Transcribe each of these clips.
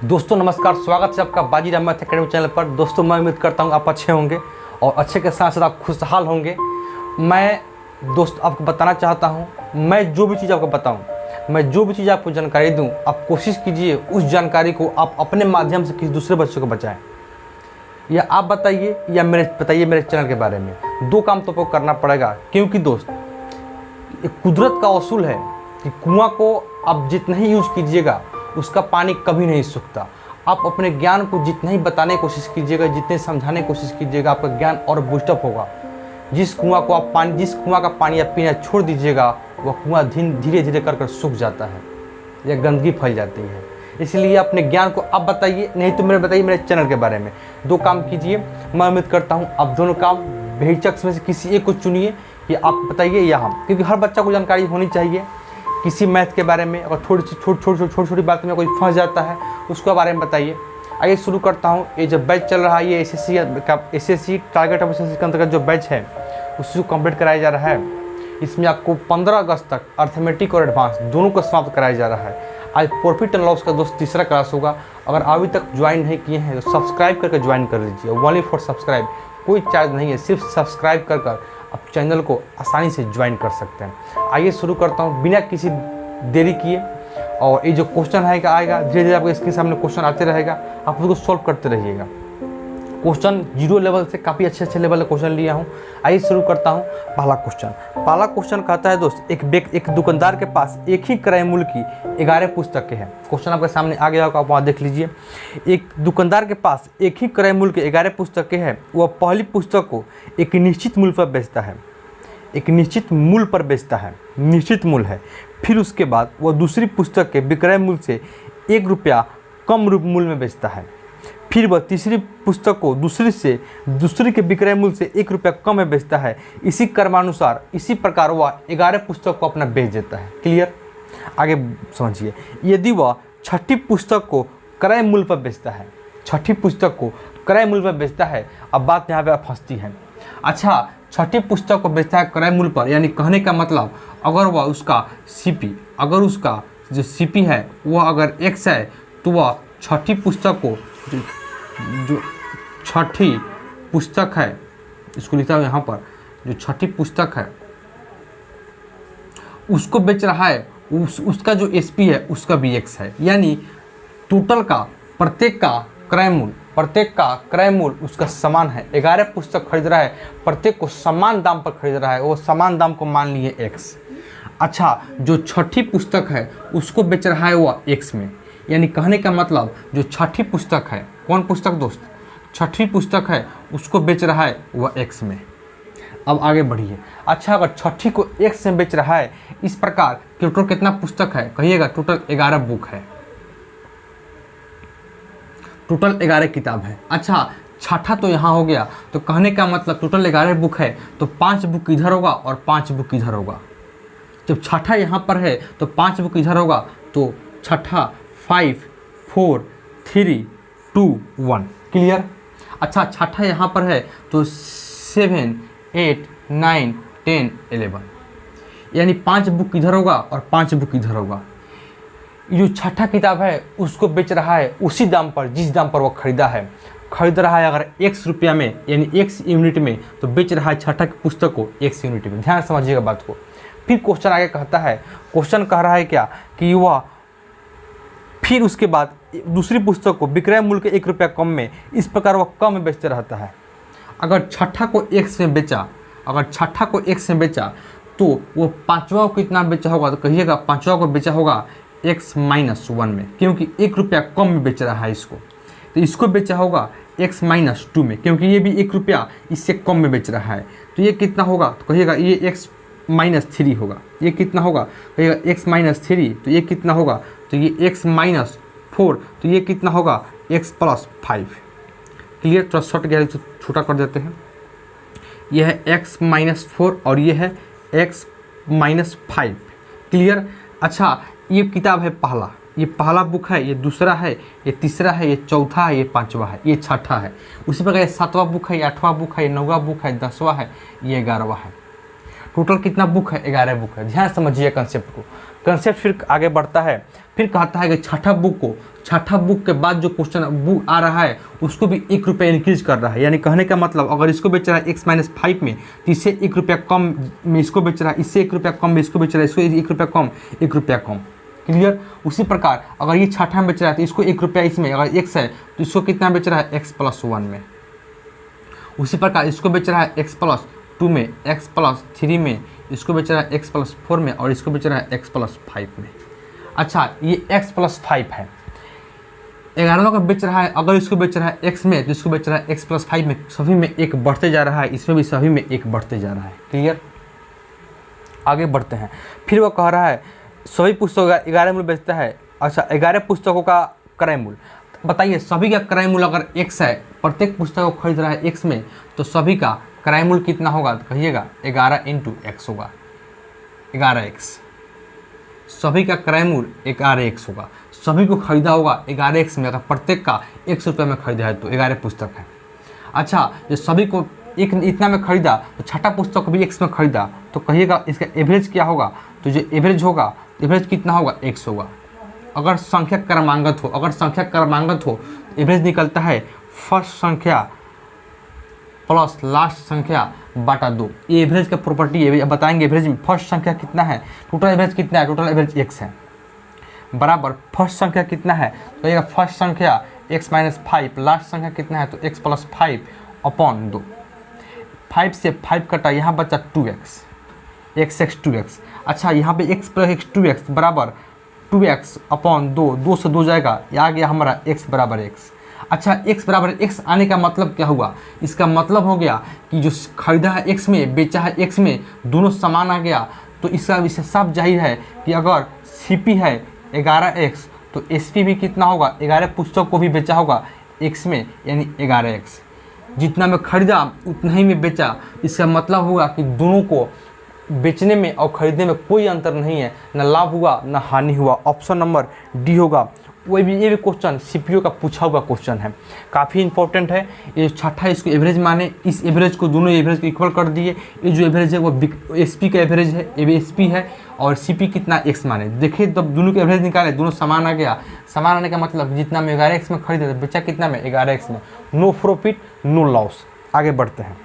दोस्तों नमस्कार, स्वागत है आपका बाजीराव मैथ एकेडमी चैनल पर। दोस्तों मैं उम्मीद करता हूँ आप अच्छे होंगे और अच्छे के साथ साथ आप खुशहाल होंगे। मैं दोस्त आपको बताना चाहता हूँ, मैं जो भी चीज़ आपको बताऊँ, मैं जो भी चीज़ आपको जानकारी दूँ, आप कोशिश कीजिए उस जानकारी को आप अपने माध्यम से किसी दूसरे बच्चे को बताएं। या आप बताइए या बताइए मेरे चैनल के बारे में। दो काम तो आपको करना पड़ेगा, क्योंकि दोस्त एक कुदरत का असूल है कि कुआं को आप जितना ही यूज कीजिएगा उसका पानी कभी नहीं सूखता। आप अपने ज्ञान को जितना ही बताने की कोशिश कीजिएगा, जितने समझाने की कोशिश कीजिएगा, आपका ज्ञान और बूस्टअप होगा। जिस कुआं का पानी आप पीना छोड़ दीजिएगा, वह कुआं धीरे धीरे कर सूख जाता है या गंदगी फैल जाती है। इसलिए अपने ज्ञान को आप बताइए, नहीं तो बताइए मेरे चैनल के बारे में। दो काम कीजिए, मैं उम्मीद करता हूँ आप दोनों काम बेहिचक में से किसी एक को चुनिए कि आप बताइए या हम, क्योंकि हर बच्चा को जानकारी होनी चाहिए किसी मैथ के बारे में। अगर छोटी बात में कोई फंस जाता है उसके बारे में बताइए। आइए शुरू करता हूँ। ये जो बैच चल रहा है, ये एसएससी टारगेट ऑफ एसएससी के अंतर्गत जो बैच है उसको कंप्लीट कराया जा रहा है। इसमें आपको 15 अगस्त तक अर्थमेटिक और एडवांस दोनों को समाप्त कराया जा रहा है। आज प्रॉफिट एंड लॉस का दोस्त तीसरा क्लास होगा। अगर अभी तक ज्वाइन नहीं किए हैं तो सब्सक्राइब करके ज्वाइन कर लीजिए। ओनली फॉर सब्सक्राइब, कोई चार्ज नहीं है, सिर्फ सब्सक्राइब कर आप चैनल को आसानी से ज्वाइन कर सकते हैं। आइए शुरू करता हूँ बिना किसी देरी किए। और ये जो क्वेश्चन है आएगा धीरे धीरे आपके इसके सामने क्वेश्चन आते रहेगा, आप उसको सॉल्व करते रहिएगा। क्वेश्चन 0 लेवल से काफ़ी अच्छे लेवल का क्वेश्चन लिया हूँ। आइए शुरू करता हूँ। पहला क्वेश्चन कहता है दोस्त, एक दुकानदार के पास एक ही क्रय मूल्य की 11 पुस्तकें हैं। क्वेश्चन आपके सामने आ गया होगा, आप वहाँ देख लीजिए। एक दुकानदार के पास एक ही क्रय मूल्य की 11 पुस्तकें हैं। वह पहली पुस्तक को एक निश्चित मूल्य पर बेचता है, एक निश्चित मूल्य पर बेचता है, निश्चित मूल्य है। फिर उसके बाद वह दूसरी पुस्तक के विक्रय मूल्य से 1 रुपया कम मूल्य में बेचता है। फिर वह तीसरी पुस्तक को दूसरी के विक्रय मूल्य से 1 रुपया कम में बेचता है। इसी क्रमानुसार इसी प्रकार वह 11 पुस्तक को अपना बेच देता है। क्लियर? आगे समझिए। यदि वह छठी पुस्तक को क्रय मूल्य पर बेचता है, छठी पुस्तक को क्रय मूल्य पर बेचता है, अब बात यहाँ पे फंसती है। अच्छा, छठी पुस्तक को बेचता है क्रय मूल्य पर, यानी कहने का मतलब अगर वह उसका सीपी, अगर उसका जो सीपी है वह अगर x है, तो वह छठी पुस्तक को जो छठी पुस्तक है, इसको लिखता हूँ यहाँ पर, जो छठी पुस्तक है उसको बेच रहा है, उसका जो एसपी है उसका भी x है। यानी टोटल का प्रत्येक का क्रय मूल्य उसका समान है। 11 पुस्तक खरीद रहा है, प्रत्येक को समान दाम पर खरीद रहा है, वो समान दाम को मान लिए x। अच्छा, जो छठी पुस्तक है उसको बेच रहा है वह x में, यानी कहने का मतलब जो छठी पुस्तक है, कौन पुस्तक दोस्त? छठी पुस्तक है, उसको बेच रहा है वह x में। अब आगे बढ़िए। अच्छा, अगर छठी को x में बेच रहा है, इस प्रकार टोटल कितना पुस्तक है कहिएगा? टोटल 11 बुक है, टोटल 11 किताब है। अच्छा, छठा तो यहाँ हो गया, तो कहने का मतलब टोटल 11 बुक है, तो 5 बुक इधर होगा और 5 बुक इधर होगा। जब छठा यहाँ पर है तो 5 बुक इधर होगा, तो छठा 5 4 3 2 1। क्लियर? अच्छा, छठा यहाँ पर है तो 7 8 9 10 11, यानी 5 बुक इधर होगा और 5 बुक इधर होगा। जो छठा किताब है उसको बेच रहा है उसी दाम पर जिस दाम पर वो खरीद रहा है। अगर x रुपया में यानी x यूनिट में, तो बेच रहा है छठा की पुस्तक को x यूनिट में। ध्यान समझिएगा बात को। फिर क्वेश्चन आगे कहता है, क्वेश्चन कह रहा है क्या कि वह फिर उसके बाद दूसरी पुस्तक को विक्रय मूल्य के 1 रुपया कम में, इस प्रकार वह कम में बेचते रहता है। अगर छठा को x में बेचा, तो वो पाँचवा को कितना बेचा होगा? तो कहिएगा पाँचवा को बेचा होगा x-1 में, क्योंकि 1 रुपया कम में बेच रहा है इसको। तो इसको बेचा होगा x-2 में, क्योंकि ये भी 1 रुपया इससे कम में बेच रहा है। तो ये कितना होगा? तो कहिएगा ये x-3 होगा। ये कितना होगा? कहिएगा x-3। तो ये कितना होगा? तो ये x-4। तो ये कितना होगा? x+5। क्लियर? थोड़ा शॉर्ट गया, छोटा कर देते हैं। यह है x-4 और ये है x-5। क्लियर? अच्छा, ये किताब है पहला, ये पहला बुक है, ये दूसरा है, ये तीसरा है, ये चौथा है, ये पांचवा है, ये छठा है। उसी प्रकार ये 7वां बुक है, ये 8वां बुक है, ये 9वां बुक है, 10वां है, ये 11वां है। टोटल कितना बुक है, 11 बुक है। ध्यान समझिए कंसेप्ट को। कंसेप्ट फिर आगे बढ़ता है, फिर कहता है कि छठा बुक के बाद जो क्वेश्चन बुक आ रहा है उसको भी 1 रुपया इंक्रीज कर रहा है। यानी कहने का मतलब अगर इसको बेच रहा है x-5 में तो इससे 1 रुपया कम में इसको बेच रहा है, इससे 1 रुपया कम में इसको बेच रहा है, इसको 1 रुपया कम, 1 रुपया कम। क्लियर। उसी प्रकार अगर ये छठा में बेच रहा है तो इसको 1 रुपया, इसमें अगर x है तो इसको कितना बेच रहा है, x+1 में। उसी प्रकार इसको बेच रहा है x+2 में, x+3 में, इसको बेच रहा है x+4 में और इसको बेच रहा है x+5 में। अच्छा, ये x+5 है, 11 का बेच रहा है। अगर इसको बेच रहा है x में तो इसको बेच रहा है x+5 में। सभी में 1 बढ़ते जा रहा है, इसमें भी सभी में 1 बढ़ते जा रहा है। क्लियर। आगे बढ़ते हैं। फिर वो कह रहा है सभी पुस्तकों 11 मूल्य बेचता है। अच्छा, 11 पुस्तकों का क्रय मूल्य बताइए। सभी का क्रय मूल्य अगर x है, प्रत्येक पुस्तक को खरीद रहा है x में, तो सभी का क्रय मूल्य कितना होगा, तो कहिएगा 11 × x होगा, 11x। सभी का क्रय मूल्य 11x होगा। सभी को खरीदा होगा 11x में। अगर प्रत्येक का 100 रुपये में खरीदा है तो 11 पुस्तक है। अच्छा, जो सभी को इतना में खरीदा तो छठा पुस्तक को भी x में खरीदा, तो कहिएगा इसका एवरेज क्या होगा, तो जो एवरेज होगा, एवरेज कितना होगा, x होगा। अगर संख्या क्रमांगत हो, तो एवरेज निकलता है फर्स्ट संख्या प्लस लास्ट संख्या बटा 2। ये एवरेज का प्रॉपर्टी है। अब बताएंगे एवरेज में फर्स्ट संख्या कितना है, टोटल एवरेज कितना है, टोटल एवरेज x है, बराबर फर्स्ट संख्या कितना है, तो ये फर्स्ट संख्या x-5, लास्ट संख्या कितना है, तो x+5 अपॉन 2। 5 से 5 कटा, यहाँ बचा 2x, x 2x। अच्छा, यहाँ पे x + x 2x बराबर 2x अपॉन 2, 2 से 2 जाएगा, ये आ गया हमारा x बराबर x। अच्छा, x बराबर x आने का मतलब क्या हुआ, इसका मतलब हो गया कि जो खरीदा है x में, बेचा है x में, दोनों समान आ गया। तो इससे साफ जाहिर है कि अगर CP है 11x तो SP भी कितना होगा, 11 पुस्तक को भी बेचा होगा x में, यानी 11x। जितना में खरीदा उतना ही में बेचा। इसका मतलब होगा कि दोनों को बेचने में और खरीदने में कोई अंतर नहीं है, न लाभ हुआ न हानि हुआ। ऑप्शन नंबर डी होगा। ये भी क्वेश्चन सीपीओ का पूछा हुआ क्वेश्चन है, काफ़ी इंपॉर्टेंट है। ये छठा इसको एवरेज माने, इस एवरेज को दोनों एवरेज को इक्वल कर दिए। ये जो एवरेज है वो एसपी का एवरेज है, ये एसपी है, और सीपी कितना एक्स माने। देखिए तब दोनों के एवरेज निकाले, दोनों समान आ गया। समान आने का मतलब जितना में 11x में खरीदे बेचा कितना में 11x में। No profit no loss. आगे बढ़ते हैं।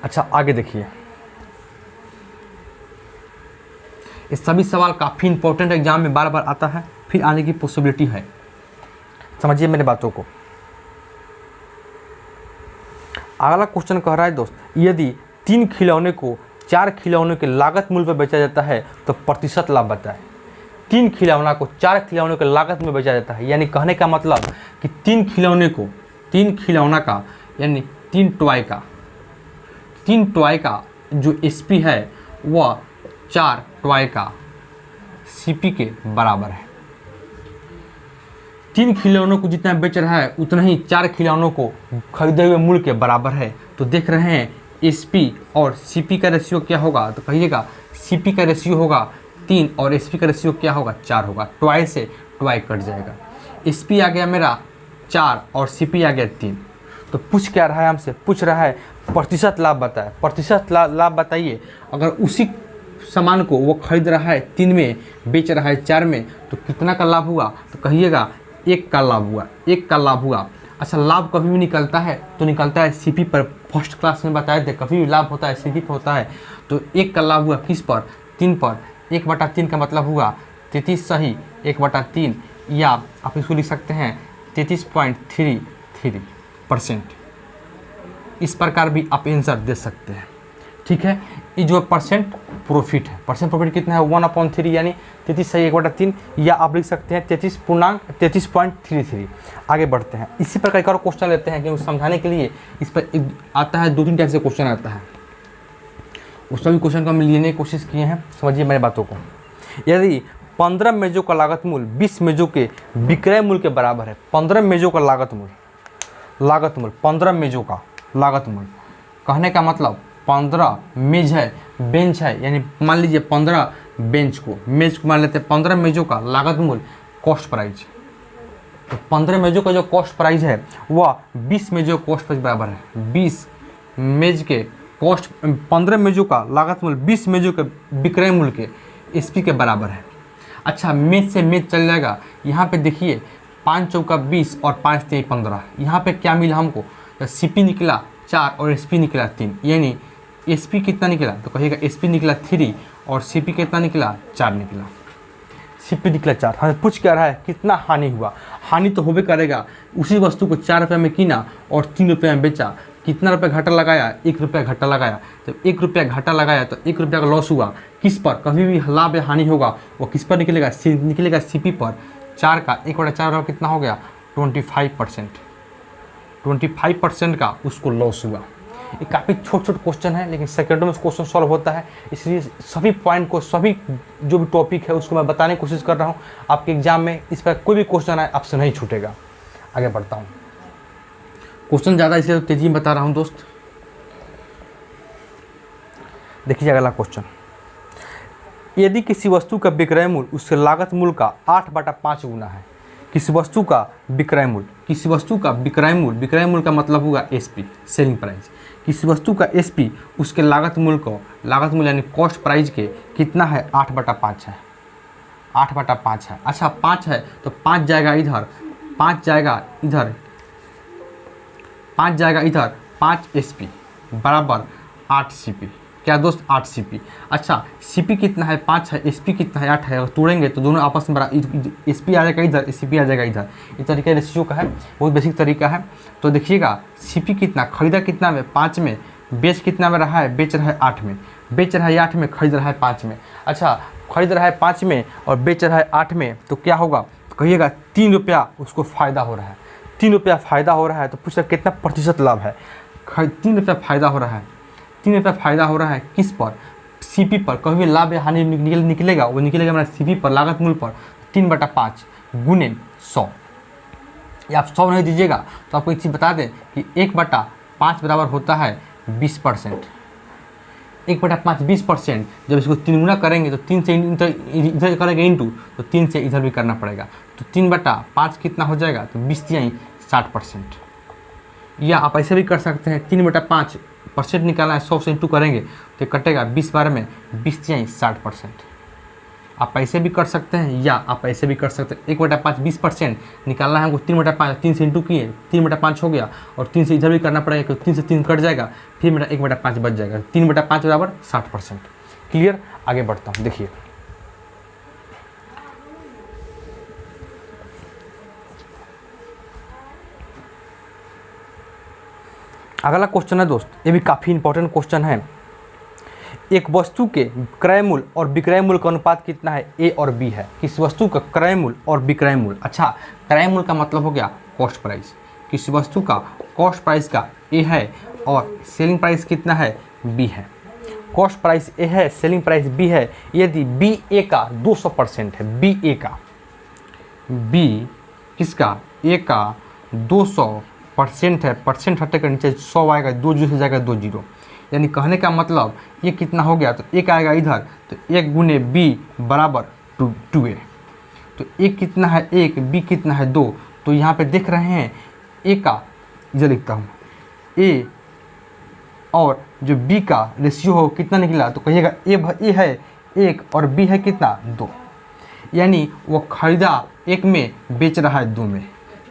अच्छा आगे देखिए, ये सभी सवाल काफ़ी इंपॉर्टेंट एग्जाम में बार बार आता है, फिर आने की पॉसिबिलिटी है। समझिए मेरे बातों को। अगला क्वेश्चन कह रहा है दोस्त, यदि 3 खिलौने को 4 खिलौने के लागत मूल्य पर बेचा जाता है तो प्रतिशत लाभ बताएं। 3 खिलौना को 4 खिलौने के लागत में बेचा जाता है, यानी कहने का मतलब कि 3 खिलौना का यानी 3 टॉय का जो एसपी है वह 4 टॉय का सीपी के बराबर है। 3 खिलौनों को जितना बेच रहा है उतना ही 4 खिलौनों को खरीदे हुए मूल्य के बराबर है। तो देख रहे हैं एसपी और सीपी का रेशियो क्या होगा, तो कहिएगा सीपी का रेशियो होगा 3 और एसपी का रेशियो क्या होगा 4 होगा। टॉय से टॉय कट जाएगा। एसपी आ गया मेरा 4 और सीपी आ गया 3। तो पूछ क्या रहा है हमसे, पूछ रहा है प्रतिशत लाभ बताए। प्रतिशत लाभ बताइए। अगर उसी सामान को वो खरीद रहा है 3 में, बेच रहा है 4 में, तो कितना का लाभ हुआ, तो कहिएगा 1 का लाभ हुआ। 1 का लाभ हुआ। अच्छा लाभ कभी भी निकलता है तो निकलता है सीपी पर। फर्स्ट क्लास में बताए थे कभी भी लाभ होता है सीपी पर होता है। तो 1 का लाभ हुआ किस पर, 3 पर। 1/3 का मतलब हुआ 33 सही 1/3, या आप इसको लिख सकते हैं 33.33%। इस प्रकार भी आप आंसर दे सकते हैं। ठीक है, ये जो परसेंट प्रॉफिट है, परसेंट प्रॉफिट कितना है 1/3 यानी 33 सही 1/3, या आप लिख सकते हैं 33.33। आगे बढ़ते हैं। इसी प्रकार एक और क्वेश्चन लेते हैं क्योंकि समझाने के लिए इस पर आता है 2-3 टाइप से क्वेश्चन आता है। उस सभी क्वेश्चन को हम लेने की कोशिश किए हैं। समझिए मेरे बातों को। यदि 15 मेजों का लागत मूल्य 20 मेजों के विक्रय मूल्य के बराबर है। 15 मेजों का लागत मूल्य 15 मेजों का लागत मूल्य, कहने का मतलब 15 मेज है, बेंच है, यानी मान लीजिए 15 मेज को मान लेते हैं। 15 मेजों का लागत मूल्य कॉस्ट प्राइस, तो 15 मेजों का जो कॉस्ट प्राइस है वह 20 मेजों कॉस्ट प्राइस बराबर है। 20 मेज के कॉस्ट 15 मेजों का लागत मूल्य 20 मेजों के विक्रय मूल्य के एसपी के बराबर है। अच्छा, मेज से मेज चल जाएगा। यहाँ पे देखिए 5 चौका 20 और 5 3 15। यहाँ पे क्या मिला हमको? सीपी निकला 4 और एसपी निकला 3, यानी एसपी कितना निकला? तो कहिएगा एसपी निकला 3 और सीपी कितना निकला? 4 निकला। सीपी निकला 4। हमें पूछ क्या रहा है कितना हानि हुआ? हानि तो होबे करेगा। उसी वस्तु को 4 रुपये में किना और 3 रुपये में बेचा, कितना रुपये घाटा लगाया? 1 रुपया घाटा लगाया। जब 1 रुपया घाटा लगाया तो 1 रुपया का लॉस हुआ। किस पर? कभी भी लाभ या हानि होगा वो किस पर निकलेगा? निकलेगा सीपी पर। 4 का 1/4 कितना हो गया? 25%। 25% का उसको लॉस हुआ। ये काफ़ी छोट क्वेश्चन है, लेकिन सेकंडों में क्वेश्चन सॉल्व होता है। इसलिए सभी पॉइंट को, सभी जो भी टॉपिक है उसको मैं बताने की कोशिश कर रहा हूँ। आपके एग्जाम में इस पर कोई भी क्वेश्चन आए आपसे नहीं छूटेगा। आगे बढ़ता हूँ। क्वेश्चन ज़्यादा इसलिए तेजी में बता रहा हूँ दोस्त। देखिए अगला क्वेश्चन, यदि किसी वस्तु का विक्रय मूल्य उसके लागत मूल्य का 8/5 गुना है। किसी वस्तु का विक्रय मूल्य, किसी वस्तु का विक्रय मूल्य का मतलब होगा एसपी, सेलिंग प्राइस। किसी वस्तु का एसपी उसके लागत मूल्य यानी कॉस्ट प्राइस के कितना है? 8/5 है। 8/5 है। अच्छा 5 है तो 5 जाएगा इधर, 5 जाएगा इधर, 5 जाएगा इधर, 5 एसपी बराबर 8 सीपी। क्या दोस्त? 8 सीपी। अच्छा सीपी कितना है? 5 है। एसपी कितना है? 8 है। अगर तोड़ेंगे तो दोनों आपस में एसपी आ जाएगा इधर, सीपी आ जाएगा इधर। इस तरीका रेशियो का है, बहुत बेसिक तरीका है। तो देखिएगा सीपी कितना, खरीदा कितना में? 5 में। बेच कितना में रहा है? बेच रहा है 8 में। बेच रहा है 8 में, खरीद रहा है 5 में। अच्छा खरीद रहा है 5 में और बेच रहा है 8 में, तो क्या होगा? तो कहिएगा 3 रुपया उसको फ़ायदा हो रहा है। 3 रुपया फ़ायदा हो रहा है। तो पूछा कितना प्रतिशत लाभ है? 3 रुपया फ़ायदा हो रहा है। 3 रुपया फ़ायदा हो रहा है किस पर? सीपी पर। कभी लाभ या हानि निकलेगा, वो निकलेगा हमारा सीपी पर, लागत मूल्य पर। 3/5 गुने 100। या आप 100 नहीं दीजिएगा तो आपको एक चीज़ बता दें कि 1/5 बराबर होता है 20%। 1/5 20%। जब इसको 3 गुना करेंगे तो 3 से इधर करेंगे इंटू, तो 3 से इधर भी करना पड़ेगा। तो 3/5 कितना हो जाएगा? तो 20 या 60%। या आप ऐसे भी कर सकते हैं, 3/5% निकालना है, 100 से इंटू करेंगे तो कटेगा 20 बार में 20 या 60%। आप ऐसे भी कर सकते हैं या आप ऐसे भी कर सकते हैं। 1/5 20% निकालना है हमको, 3/5 3 से इंटू किए, 3/5 हो गया और 3 से इधर भी करना पड़ेगा क्योंकि 3 से 3 कट जाएगा, फिर मेरा 1/5 बच जाएगा। 3/5 बराबर 60%। क्लियर? आगे बढ़ता हूँ। देखिए अगला क्वेश्चन है दोस्त, ये भी काफ़ी इंपॉर्टेंट क्वेश्चन है। एक वस्तु के क्रय मूल्य और विक्रय मूल्य का अनुपात कितना है? ए और बी है। किसी वस्तु का क्रय मूल्य और विक्रय मूल्य, अच्छा क्रय मूल्य का मतलब हो गया कॉस्ट प्राइस। किसी वस्तु का कॉस्ट प्राइस का ए है और सेलिंग प्राइस कितना है? बी है। कॉस्ट प्राइस ए है, सेलिंग प्राइस बी है। यदि बी ए का 200% है, बी ए का, बी किसका? ए का 200% है। परसेंट हटेगा नीचे 100 आएगा, 2 जीरो से जाएगा 2 जीरो, यानी कहने का मतलब ये कितना हो गया? तो एक आएगा इधर, तो 1 गुने बी बराबर 2a। तो ए कितना है? 1, बी कितना है? 2। तो यहाँ पे देख रहे हैं ए का, इधर लिखता हूँ, ए और जो बी का रेशियो हो कितना निकला? तो कहिएगा ए है 1 और बी है कितना? 2। यानी वो खरीदा 1 में, बेच रहा है 2 में।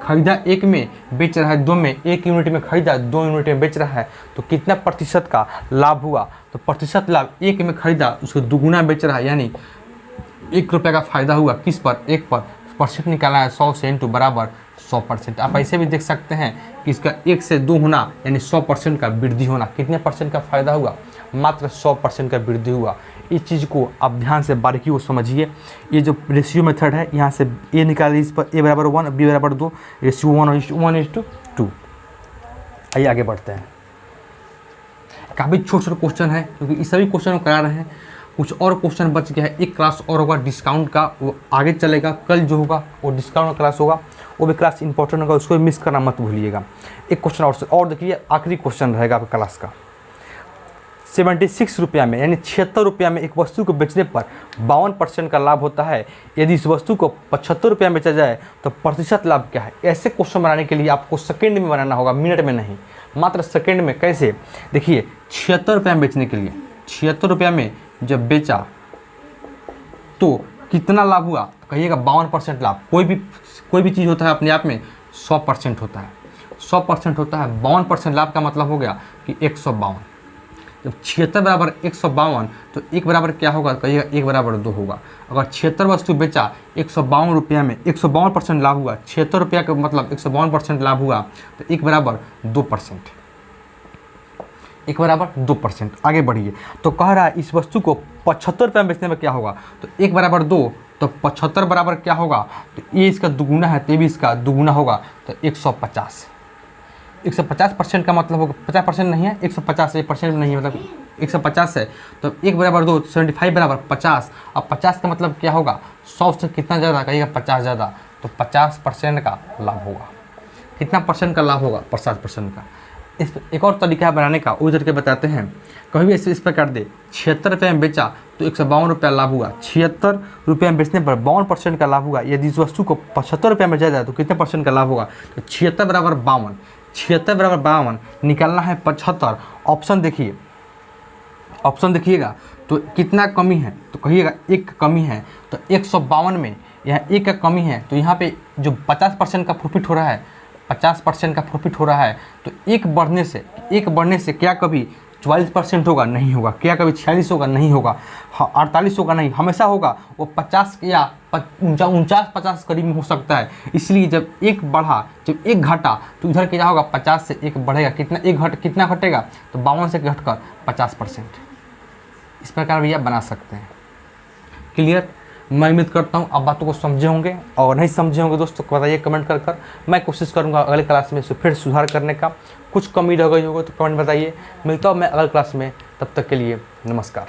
खरीदा 1 में, बेच रहा है 2 में। 1 यूनिट में खरीदा, 2 यूनिट में बेच रहा है, तो कितना प्रतिशत का लाभ हुआ? तो प्रतिशत लाभ, 1 में खरीदा उसको 2 गुना बेच रहा है, यानी 1 रुपये का फ़ायदा हुआ। किस पर? 1 पर। परसेंट निकाला है 100 से इंटू बराबर 100%। आप ऐसे भी देख सकते हैं कि इसका 1 से 2 होना यानी 100% का वृद्धि होना। कितने परसेंट का फ़ायदा हुआ? मात्र 100% का वृद्धि हुआ। इस चीज़ को आप ध्यान से बारीकी को समझिए। ये जो रेशियो मेथड है, यहाँ से ए निकालिए, इस पर ए बराबर 1, बी बराबर 2, रेशियो 1:2। आइए आगे बढ़ते हैं। काफ़ी छोटे क्वेश्चन है क्योंकि इस सभी क्वेश्चन को करा रहे हैं। कुछ और क्वेश्चन बच गया है। एक क्लास और होगा डिस्काउंट का, वो आगे चलेगा। कल जो होगा वो डिस्काउंट क्लास होगा, वो भी क्लास इंपॉर्टेंट होगा, उसको मिस करना मत भूलिएगा। एक क्वेश्चन और देखिए, आखिरी क्वेश्चन रहेगा आपका क्लास का। 76 रुपया में यानी 76 रुपया में एक वस्तु को बेचने पर 52% का लाभ होता है। यदि इस वस्तु को 75 रुपया में बेचा जाए तो प्रतिशत लाभ क्या है? ऐसे क्वेश्चन बनाने के लिए आपको सेकंड में बनाना होगा, मिनट में नहीं, मात्र सेकंड में। कैसे? देखिए ₹76 में बेचने के लिए, ₹76 में जब बेचा तो कितना लाभ हुआ? कहिएगा 52% लाभ। कोई भी चीज़ होता है अपने आप में 100% होता है, 100% होता है। 52% लाभ का मतलब हो गया कि 152। जब 76 बराबर 152 तो 1 बराबर क्या होगा? कहिएगा 1 बराबर 2 होगा। अगर 76 वस्तु बेचा ₹152 में, 152% लाभ हुआ, ₹76 का मतलब 152% लाभ हुआ तो 1 बराबर 2%, 1 बराबर 2%। आगे बढ़िए, तो कह रहा है इस वस्तु को ₹75 में बेचने में क्या होगा? तो 1 बराबर 2, तो 75 बराबर क्या होगा? तो ये इसका दुगुना है, 23 का दुगुना होगा तो 150। 150% का मतलब होगा 50% नहीं है, 150 1% नहीं है, मतलब 150 है तो 1 बराबर 2, 75 बराबर 50। अब 50 का मतलब क्या होगा? 100 से कितना ज़्यादा? कहिएगा 50 ज़्यादा, तो 50% का लाभ होगा। कितना परसेंट का लाभ होगा? 50% का। इस एक और तरीका है बनाने का, वो करके बताते हैं। कभी भी इस प्रकार दे, ₹76 में बेचा तो ₹152 लाभ हुआ, ₹76 में बेचने पर 52% का लाभ हुआ। यदि इस वस्तु को ₹75 में बेचा जाए तो कितने परसेंट का लाभ होगा? तो 76 बराबर 52, 76 बराबर 52 निकालना है 75। ऑप्शन देखिए, ऑप्शन देखिएगा तो कितना कमी है? तो कहिएगा 1 कमी है, तो 152 में यहाँ 1 का कमी है, तो यहाँ पे जो 50% का प्रॉफिट हो रहा है, 50% का प्रॉफिट हो रहा है, तो 1 बढ़ने से क्या कभी 44% होगा? नहीं होगा। क्या कभी 46 होगा? नहीं होगा। 48 होगा? नहीं, हमेशा होगा वो 50 या 49-50 करीब में हो सकता है। इसलिए जब 1 बढ़ा, जब 1 घटा तो इधर क्या होगा? 50 से 1 बढ़ेगा, कितना घटेगा? तो 52 से घटकर 50%। इस प्रकार भी आप बना सकते हैं। क्लियर? मैं उम्मीद करता हूँ आप बातों को समझे होंगे, और नहीं समझे होंगे दोस्तों बताइए कमेंट कर। मैं कोशिश करूँगा अगले क्लास में इसे फिर सुधार करने का। कुछ कमी रह गई होगी तो कमेंट बताइए। मिलता हूँ मैं अगले क्लास में, तब तक के लिए नमस्कार।